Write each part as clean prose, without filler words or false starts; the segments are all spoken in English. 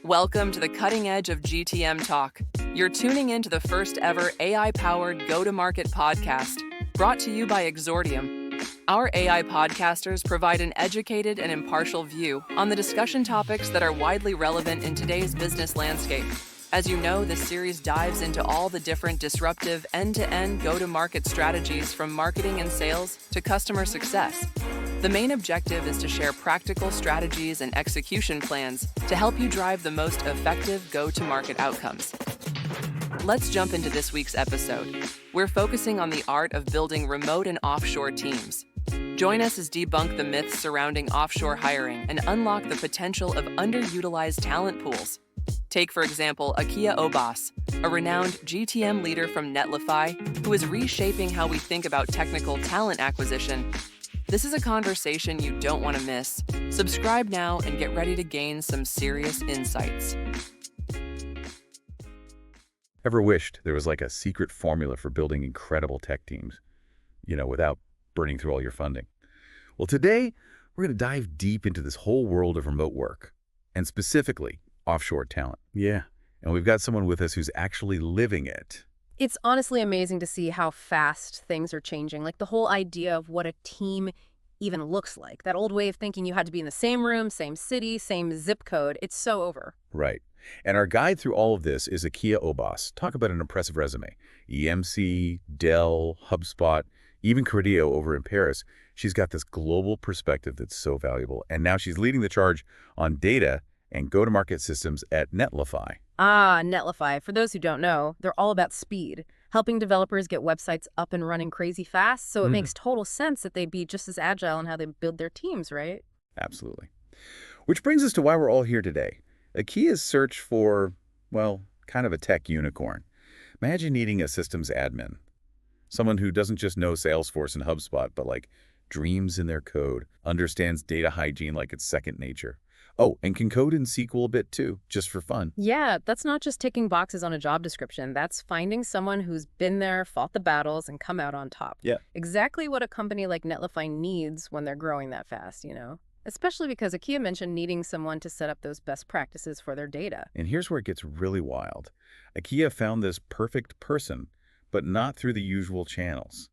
Welcome to the cutting edge of GTM Talk. You're tuning in to the first ever AI-powered go-to-market podcast, brought to you by Exordium. Our AI podcasters provide an educated and impartial view on the discussion topics that are widely relevant in today's business landscape. As you know, this series dives into all the different disruptive end-to-end go-to-market strategies from marketing and sales to customer success. The main objective is to share practical strategies and execution plans to help you drive the most effective go-to-market outcomes. Let's jump into this week's episode. We're focusing on the art of building remote and offshore teams. Join us as debunk the myths surrounding offshore hiring and unlock the potential of underutilized talent pools. Take, for example, Akia Obas, a renowned GTM leader from Netlify, who is reshaping how we think about technical talent acquisition. This is a conversation you don't want to miss. Subscribe now and get ready to gain some serious insights. Ever wished there was like a secret formula for building incredible tech teams, without burning through all your funding? Well, today we're going to dive deep into this whole world of remote work, and specifically offshore talent. Yeah. And we've got someone with us who's actually living it. It's honestly amazing to see how fast things are changing. Like the whole idea of what a team even looks like. That old way of thinking you had to be in the same room, same city, same zip code. It's so over. Right. And our guide through all of this is Akia Obas. Talk about an impressive resume. EMC, Dell, HubSpot, even Credeo over in Paris. She's got this global perspective that's so valuable. And now she's leading the charge on data and go-to-market systems at Netlify. Netlify. For those who don't know, they're all about speed, helping developers get websites up and running crazy fast. So it makes total sense that they'd be just as agile in how they build their teams, right? Absolutely. Which brings us to why we're all here today. Akia's search for, kind of a tech unicorn. Imagine needing a systems admin, someone who doesn't just know Salesforce and HubSpot, but dreams in their code, understands data hygiene like it's second nature. Oh, and can code in SQL a bit too, just for fun. Yeah, that's not just ticking boxes on a job description. That's finding someone who's been there, fought the battles, and come out on top. Yeah. Exactly what a company like Netlify needs when they're growing that fast, Especially because Akia mentioned needing someone to set up those best practices for their data. And here's where it gets really wild. Akia found this perfect person, but not through the usual channels.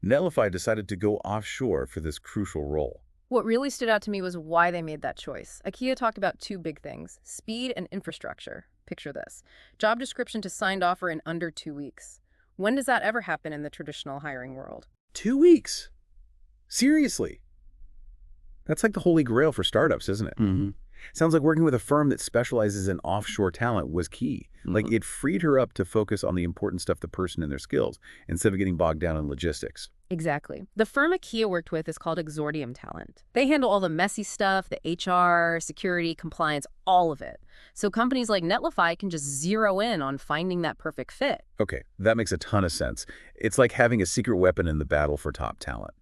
Netlify decided to go offshore for this crucial role. What really stood out to me was why they made that choice. Akia talked about two big things, speed and infrastructure. Picture this. Job description to signed offer in under 2 weeks. When does that ever happen in the traditional hiring world? 2 weeks? Seriously? That's like the holy grail for startups, isn't it? Mm-hmm. Sounds like working with a firm that specializes in offshore talent was key. Mm-hmm. It freed her up to focus on the important stuff, the person and their skills, instead of getting bogged down in logistics. Exactly. The firm Akia worked with is called Exordium Talent. They handle all the messy stuff, the HR, security, compliance, all of it. So companies like Netlify can just zero in on finding that perfect fit. Okay, that makes a ton of sense. It's like having a secret weapon in the battle for top talent,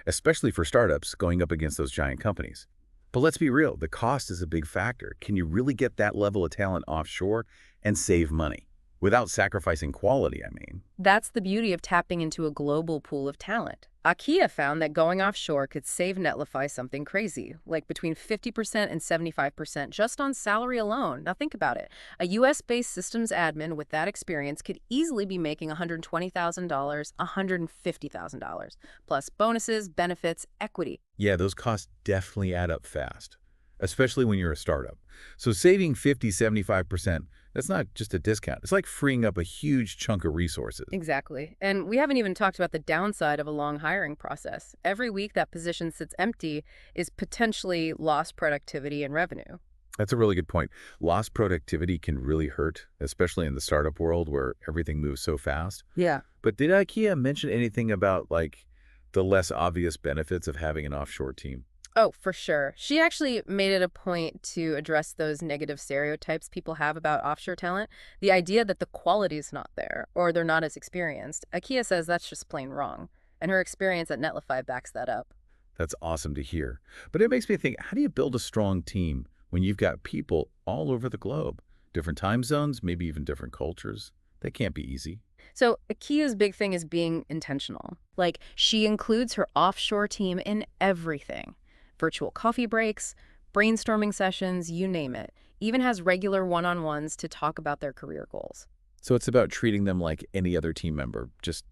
especially for startups going up against those giant companies. But let's be real, the cost is a big factor. Can you really get that level of talent offshore and save money? Without sacrificing quality, I mean. That's the beauty of tapping into a global pool of talent. Akia found that going offshore could save Netlify something crazy, like between 50% and 75% just on salary alone. Now think about it. A US-based systems admin with that experience could easily be making $120,000, $150,000, plus bonuses, benefits, equity. Yeah, those costs definitely add up fast, especially when you're a startup. So saving 50, 75%, that's not just a discount. It's like freeing up a huge chunk of resources. Exactly. And we haven't even talked about the downside of a long hiring process. Every week that position sits empty is potentially lost productivity and revenue. That's a really good point. Lost productivity can really hurt, especially in the startup world where everything moves so fast. Yeah. But did Akia mention anything about the less obvious benefits of having an offshore team? Oh, for sure. She actually made it a point to address those negative stereotypes people have about offshore talent. The idea that the quality is not there or they're not as experienced. Akia says that's just plain wrong. And her experience at Netlify backs that up. That's awesome to hear. But it makes me think, how do you build a strong team when you've got people all over the globe? Different time zones, maybe even different cultures. That can't be easy. So Akia's big thing is being intentional. She includes her offshore team in everything. Virtual coffee breaks, brainstorming sessions, you name it. even has regular one-on-ones to talk about their career goals. So it's about treating them like any other team member, just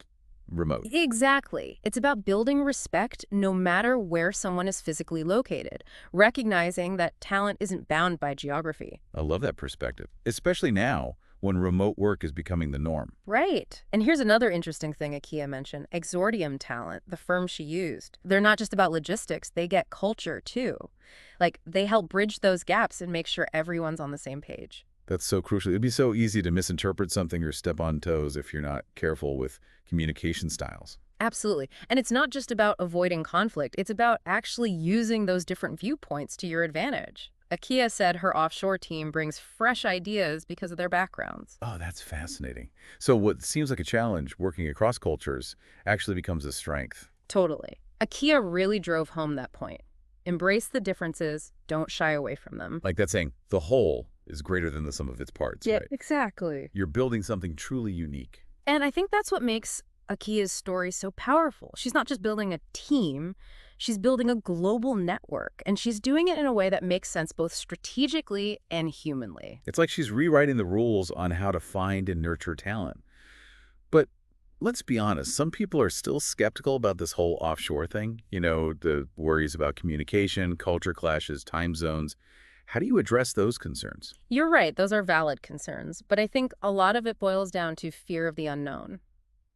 remote. Exactly. It's about building respect no matter where someone is physically located, recognizing that talent isn't bound by geography. I love that perspective, especially now when remote work is becoming the norm. Right. And here's another interesting thing Akia mentioned, Exordium Talent, the firm she used. They're not just about logistics, they get culture too. Like, they help bridge those gaps and make sure everyone's on the same page. That's so crucial. It'd be so easy to misinterpret something or step on toes if you're not careful with communication styles. Absolutely. And it's not just about avoiding conflict. It's about actually using those different viewpoints to your advantage. Akia said her offshore team brings fresh ideas because of their backgrounds. Oh, that's fascinating. So what seems like a challenge, working across cultures, actually becomes a strength. Totally. Akia really drove home that point. Embrace the differences, don't shy away from them. Like that saying, the whole is greater than the sum of its parts, right? Exactly. You're building something truly unique. And I think that's what makes Akia's story so powerful. She's not just building a team, she's building a global network, and she's doing it in a way that makes sense both strategically and humanly. It's like she's rewriting the rules on how to find and nurture talent. But let's be honest, some people are still skeptical about this whole offshore thing. You know, the worries about communication, culture clashes, time zones. How do you address those concerns? You're right, those are valid concerns, but I think a lot of it boils down to fear of the unknown.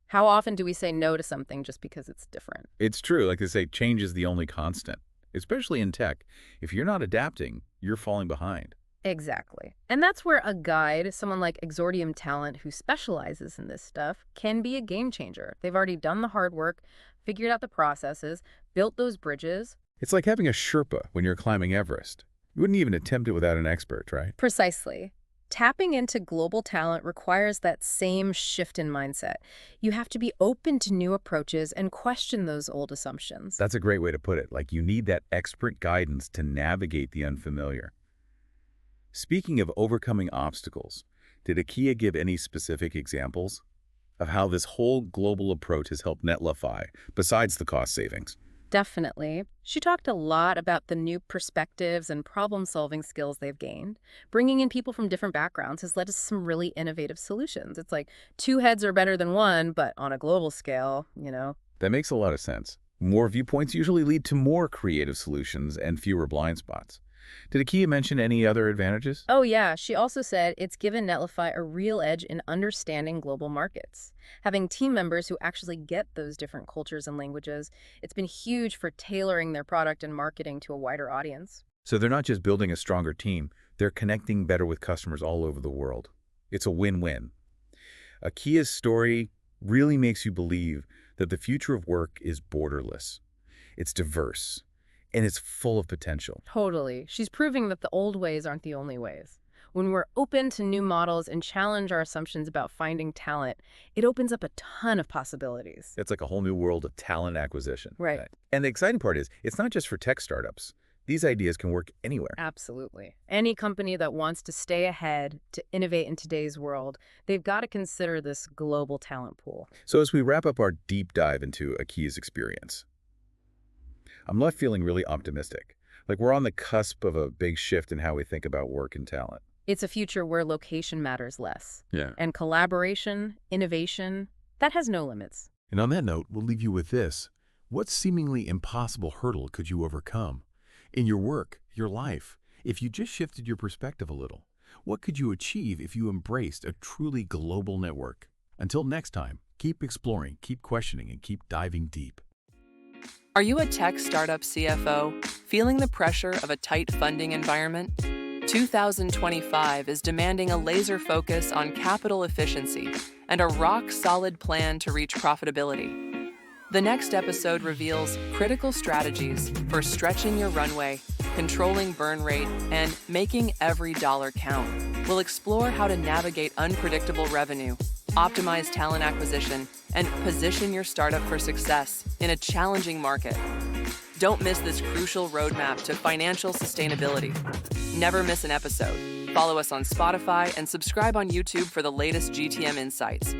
How often do we say no to something just because it's different? It's true. Like they say, change is the only constant, especially in tech. If you're not adapting, you're falling behind. Exactly. And that's where a guide, someone like Exordium Talent who specializes in this stuff, can be a game changer. They've already done the hard work, figured out the processes, built those bridges. It's like having a Sherpa when you're climbing Everest. You wouldn't even attempt it without an expert, right? Precisely. Tapping into global talent requires that same shift in mindset. You have to be open to new approaches and question those old assumptions. That's a great way to put it. Like you need that expert guidance to navigate the unfamiliar. Speaking of overcoming obstacles, did Akia give any specific examples of how this whole global approach has helped Netlify, besides the cost savings? Definitely. She talked a lot about the new perspectives and problem-solving skills they've gained. Bringing in people from different backgrounds has led to some really innovative solutions. It's like two heads are better than one, but on a global scale, you know. That makes a lot of sense. More viewpoints usually lead to more creative solutions and fewer blind spots. Did Akia mention any other advantages? Oh yeah, she also said it's given Netlify a real edge in understanding global markets. Having team members who actually get those different cultures and languages, it's been huge for tailoring their product and marketing to a wider audience. So they're not just building a stronger team, they're connecting better with customers all over the world. It's a win-win. Akia's story really makes you believe that the future of work is borderless. It's diverse. And it's full of potential. Totally. She's proving that the old ways aren't the only ways. When we're open to new models and challenge our assumptions about finding talent, it opens up a ton of possibilities. It's like a whole new world of talent acquisition. Right. And the exciting part is, it's not just for tech startups. These ideas can work anywhere. Absolutely. Any company that wants to stay ahead, to innovate in today's world, they've got to consider this global talent pool. So as we wrap up our deep dive into Akia's experience, I'm left feeling really optimistic. Like we're on the cusp of a big shift in how we think about work and talent. It's a future where location matters less. Yeah. And collaboration, innovation, that has no limits. And on that note, we'll leave you with this. What seemingly impossible hurdle could you overcome? In your work, your life, if you just shifted your perspective a little, what could you achieve if you embraced a truly global network? Until next time, keep exploring, keep questioning, and keep diving deep. Are you a tech startup CFO feeling the pressure of a tight funding environment? 2025 is demanding a laser focus on capital efficiency and a rock-solid plan to reach profitability. The next episode reveals critical strategies for stretching your runway, controlling burn rate, and making every dollar count. We'll explore how to navigate unpredictable revenue, optimize talent acquisition, and position your startup for success in a challenging market. Don't miss this crucial roadmap to financial sustainability. Never miss an episode. Follow us on Spotify and subscribe on YouTube for the latest GTM insights.